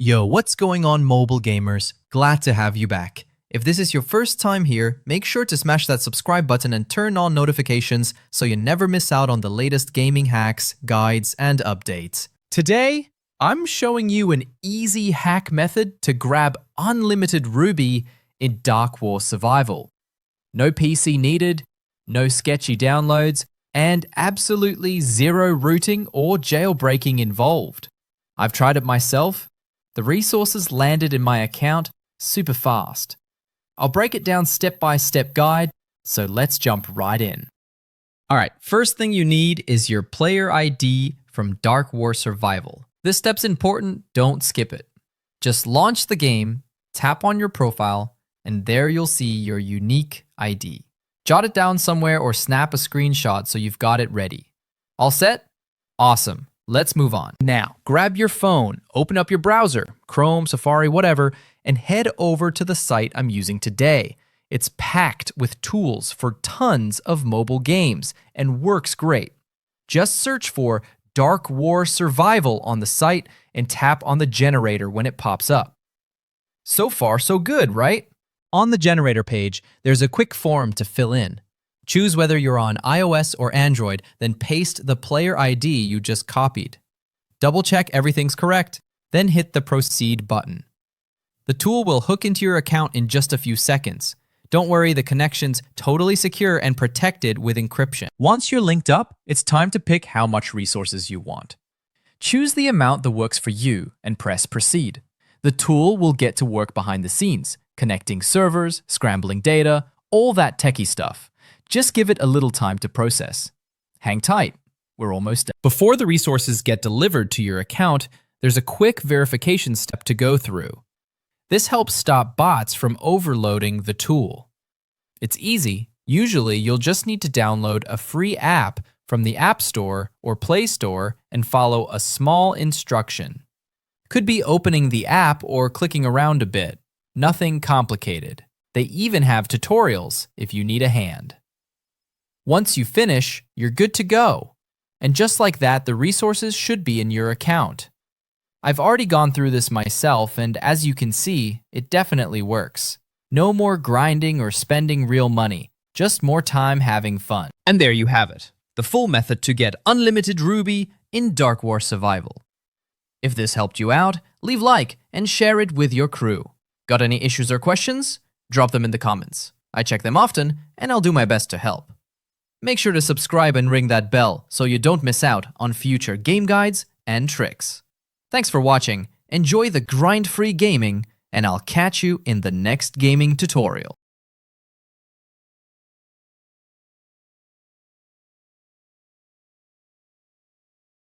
Yo, what's going on, mobile gamers? Glad to have you back. If this is your first time here, make sure to smash that subscribe button and turn on notifications so you never miss out on the latest gaming hacks, guides, and updates. Today, I'm showing you an easy hack method to grab unlimited Ruby in Dark War Survival. No PC needed, no sketchy downloads, and absolutely zero rooting or jailbreaking involved. I've tried it myself. The resources landed in my account super fast. I'll break it down step-by-step guide, so let's jump right in. Alright, first thing you need is your player ID from Dark War Survival. This step's important, don't skip it. Just launch the game, tap on your profile, and there you'll see your unique ID. Jot it down somewhere or snap a screenshot so you've got it ready. All set? Awesome. Let's move on. Now, grab your phone, open up your browser, Chrome, Safari, whatever, and head over to the site I'm using today. It's packed with tools for tons of mobile games and works great. Just search for Dark War Survival on the site and tap on the generator when it pops up. So far, so good, right? On the generator page, there's a quick form to fill in. Choose whether you're on iOS or Android, then paste the player ID you just copied. Double check everything's correct, then hit the Proceed button. The tool will hook into your account in just a few seconds. Don't worry, the connection's totally secure and protected with encryption. Once you're linked up, it's time to pick how much resources you want. Choose the amount that works for you and press Proceed. The tool will get to work behind the scenes, connecting servers, scrambling data, all that techie stuff. Just give it a little time to process. Hang tight, we're almost done. Before the resources get delivered to your account, there's a quick verification step to go through. This helps stop bots from overloading the tool. It's easy. Usually, you'll just need to download a free app from the App Store or Play Store and follow a small instruction. Could be opening the app or clicking around a bit. Nothing complicated. They even have tutorials if you need a hand. Once you finish, you're good to go. And just like that, the resources should be in your account. I've already gone through this myself, and as you can see, it definitely works. No more grinding or spending real money, just more time having fun. And there you have it, the full method to get unlimited Ruby in Dark War Survival. If this helped you out, leave a like and share it with your crew. Got any issues or questions? Drop them in the comments. I check them often, and I'll do my best to help. Make sure to subscribe and ring that bell so you don't miss out on future game guides and tricks. Thanks for watching, enjoy the grind-free gaming, and I'll catch you in the next gaming tutorial.